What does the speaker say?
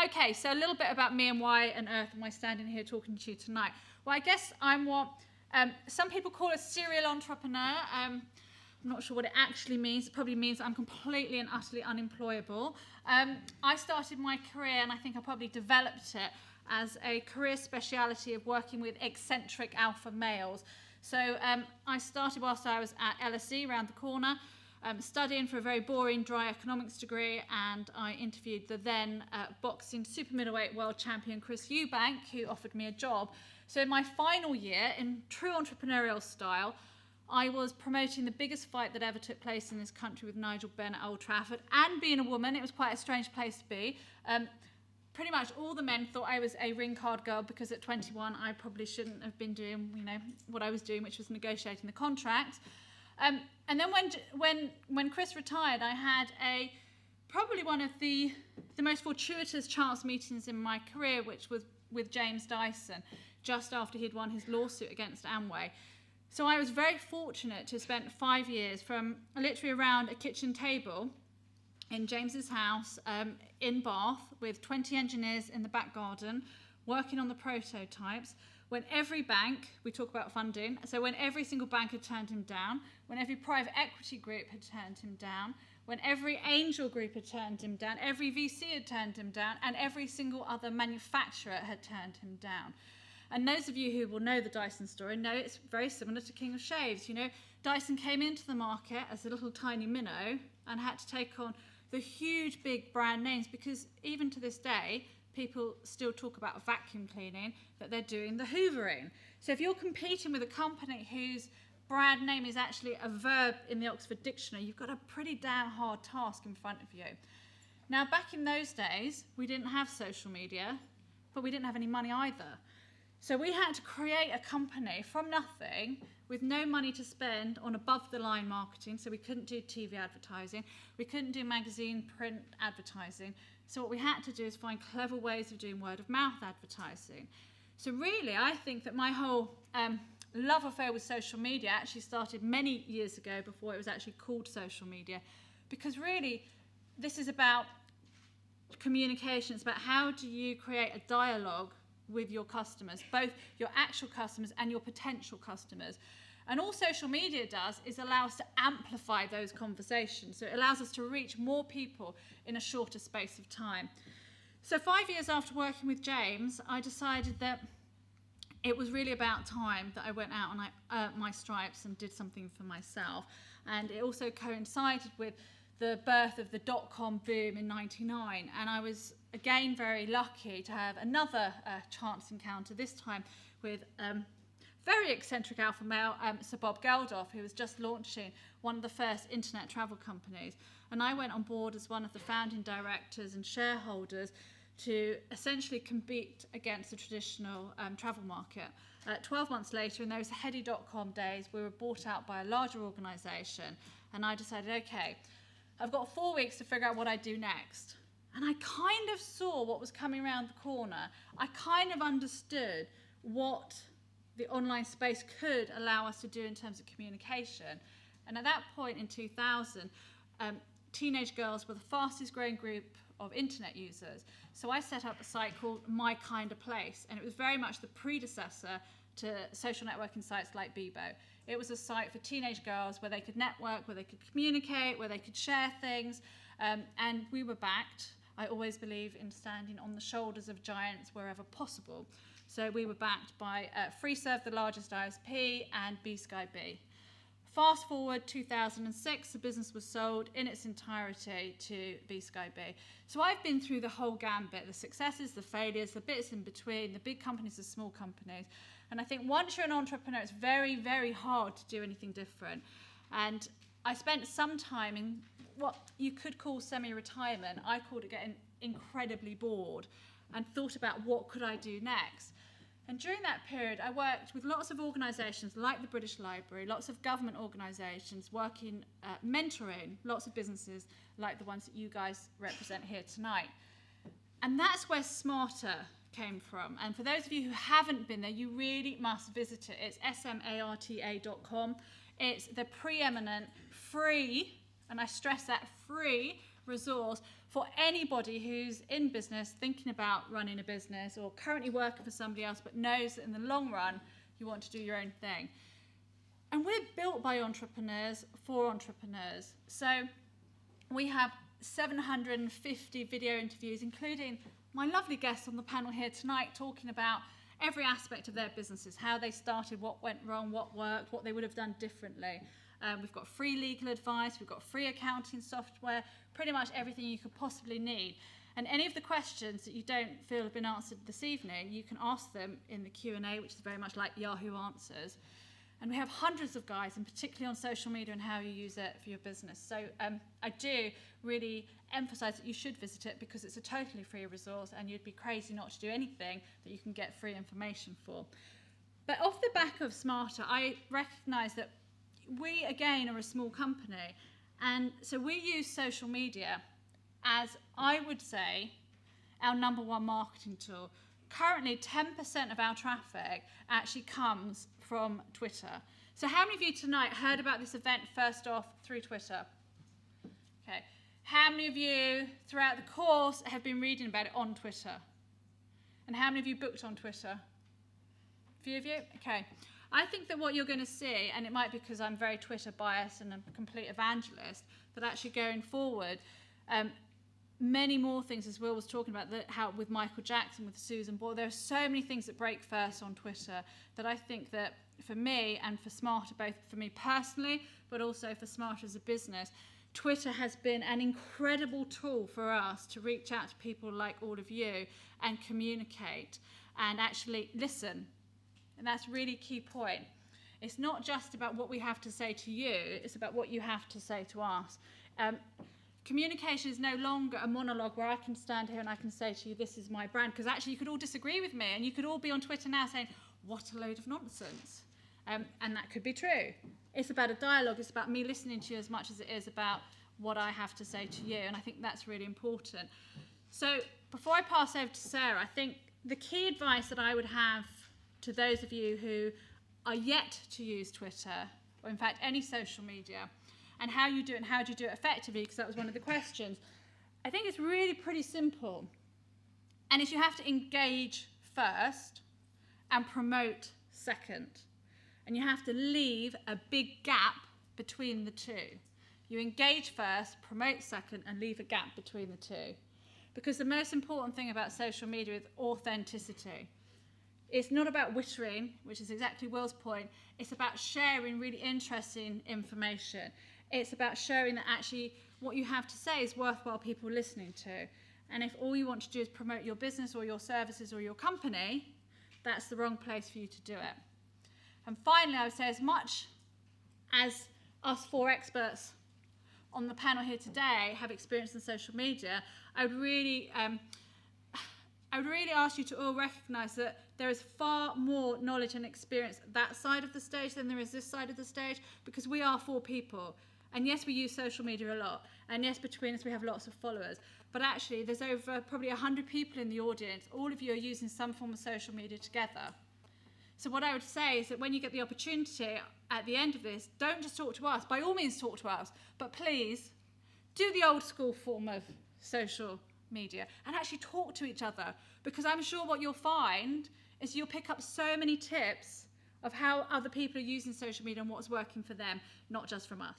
Okay, so a little bit about me and why on earth am I standing here talking to you tonight. Well, I guess I'm what some people call a serial entrepreneur. I'm not sure what it actually means. It probably means I'm completely and utterly unemployable. I started my career, and I think I probably developed it, as a career speciality of working with eccentric alpha males. So I started whilst I was at LSE around the corner, studying for a very boring dry economics degree, and I interviewed the then boxing super middleweight world champion Chris Eubank, who offered me a job. So in my final year, in true entrepreneurial style, I was promoting the biggest fight that ever took place in this country with Nigel Benn at Old Trafford, and being a woman, it was quite a strange place to be. Pretty much all the men thought I was a ring card girl, because at 21 I probably shouldn't have been doing, what I was doing, which was negotiating the contract. And then when Chris retired, I had probably one of the most fortuitous chance meetings in my career, which was with James Dyson, just after he'd won his lawsuit against Amway. So I was very fortunate to have spent 5 years from literally around a kitchen table in James's house in Bath with 20 engineers in the back garden working on the prototypes, when every bank, we talk about funding, so when every single bank had turned him down, when every private equity group had turned him down, when every angel group had turned him down, every VC had turned him down, and every single other manufacturer had turned him down. And those of you who will know the Dyson story know it's very similar to King of Shaves. Dyson came into the market as a little tiny minnow and had to take on the huge big brand names, because even to this day, people still talk about vacuum cleaning, that they're doing the hoovering. So if you're competing with a company whose brand name is actually a verb in the Oxford Dictionary, you've got a pretty damn hard task in front of you. Now, back in those days, we didn't have social media, but we didn't have any money either. So we had to create a company from nothing with no money to spend on above-the-line marketing. So we couldn't do TV advertising. We couldn't do magazine, print advertising. So what we had to do is find clever ways of doing word-of-mouth advertising. So really, I think that my whole love affair with social media actually started many years ago, before it was actually called social media. Because really, this is about communication. It's about how do you create a dialogue with your customers, both your actual customers and your potential customers. And all social media does is allow us to amplify those conversations. So it allows us to reach more people in a shorter space of time. So 5 years after working with James, I decided that it was really about time that I went out and I earned my stripes and did something for myself. And it also coincided with the birth of the dot-com boom in '99, and I was again very lucky to have another chance encounter, this time with very eccentric alpha male, Sir Bob Geldof, who was just launching one of the first internet travel companies. And I went on board as one of the founding directors and shareholders to essentially compete against the traditional travel market. 12 months later, in those heady dot-com days, we were bought out by a larger organisation, and I decided, okay, I've got 4 weeks to figure out what I do next. And I kind of saw what was coming around the corner. I kind of understood what the online space could allow us to do in terms of communication. And at that point in 2000, teenage girls were the fastest growing group of internet users. So I set up a site called My Kind of Place, and it was very much the predecessor to social networking sites like Bebo. It was a site for teenage girls where they could network, where they could communicate, where they could share things, and we were backed. I always believe in standing on the shoulders of giants wherever possible. So we were backed by FreeServe, the largest ISP, and BSkyB. Fast forward 2006, the business was sold in its entirety to BSkyB. So I've been through the whole gambit, the successes, the failures, the bits in between, the big companies, the small companies. And I think once you're an entrepreneur, it's very, very hard to do anything different. And I spent some time in what you could call semi-retirement. I called it getting incredibly bored and thought about what could I do next. And during that period, I worked with lots of organisations like the British Library, lots of government organisations working, mentoring lots of businesses like the ones that you guys represent here tonight. And that's where Smarta came from. And for those of you who haven't been there, you really must visit it. It's smarta.com. It's the preeminent free, and I stress that, free resource for anybody who's in business, thinking about running a business, or currently working for somebody else, but knows that in the long run, you want to do your own thing. And we're built by entrepreneurs for entrepreneurs. So we have 750 video interviews, including my lovely guests on the panel here tonight, talking about every aspect of their businesses, how they started, what went wrong, what worked, what they would have done differently. We've got free legal advice, we've got free accounting software, pretty much everything you could possibly need. And any of the questions that you don't feel have been answered this evening, you can ask them in the Q&A, which is very much like Yahoo Answers. And we have hundreds of guides, and particularly on social media and how you use it for your business. So I do really emphasise that you should visit it, because it's a totally free resource and you'd be crazy not to do anything that you can get free information for. But off the back of Smarta, I recognise that we, again, are a small company. And so we use social media as, I would say, our number one marketing tool. Currently, 10% of our traffic actually comes from Twitter. So how many of you tonight heard about this event first off through Twitter? Okay. How many of you throughout the course have been reading about it on Twitter? And how many of you booked on Twitter? A few of you? Okay. I think that what you're going to see, and it might be because I'm very Twitter biased and a complete evangelist, that actually going forward, many more things, as Will was talking about, how with Michael Jackson, with Susan Boyle, there are so many things that break first on Twitter that I think that for me and for Smarta, both for me personally, but also for Smarta as a business, Twitter has been an incredible tool for us to reach out to people like all of you and communicate and actually listen. And that's a really key point. It's not just about what we have to say to you, it's about what you have to say to us. Communication is no longer a monologue where I can stand here and I can say to you, this is my brand, because actually you could all disagree with me and you could all be on Twitter now saying, what a load of nonsense. And that could be true. It's about a dialogue, it's about me listening to you as much as it is about what I have to say to you, and I think that's really important. So before I pass over to Sarah, I think the key advice that I would have to those of you who are yet to use Twitter, or in fact any social media, and how you do it and how do you do it effectively, because that was one of the questions. I think it's really pretty simple. And it's you have to engage first and promote second. And you have to leave a big gap between the two. You engage first, promote second, and leave a gap between the two. Because the most important thing about social media is authenticity. It's not about wittering, which is exactly Will's point. It's about sharing really interesting information. It's about showing that actually what you have to say is worthwhile people listening to. And if all you want to do is promote your business or your services or your company, that's the wrong place for you to do it. And finally, I would say, as much as us four experts on the panel here today have experience in social media, I would really ask you to all recognise that there is far more knowledge and experience that side of the stage than there is this side of the stage, because we are four people. And yes, we use social media a lot. And yes, between us, we have lots of followers. But actually, there's over probably 100 people in the audience. All of you are using some form of social media together. So what I would say is that when you get the opportunity at the end of this, don't just talk to us. By all means, talk to us. But please, do the old school form of social media and actually talk to each other. Because I'm sure what you'll find is you'll pick up so many tips of how other people are using social media and what's working for them, not just from us.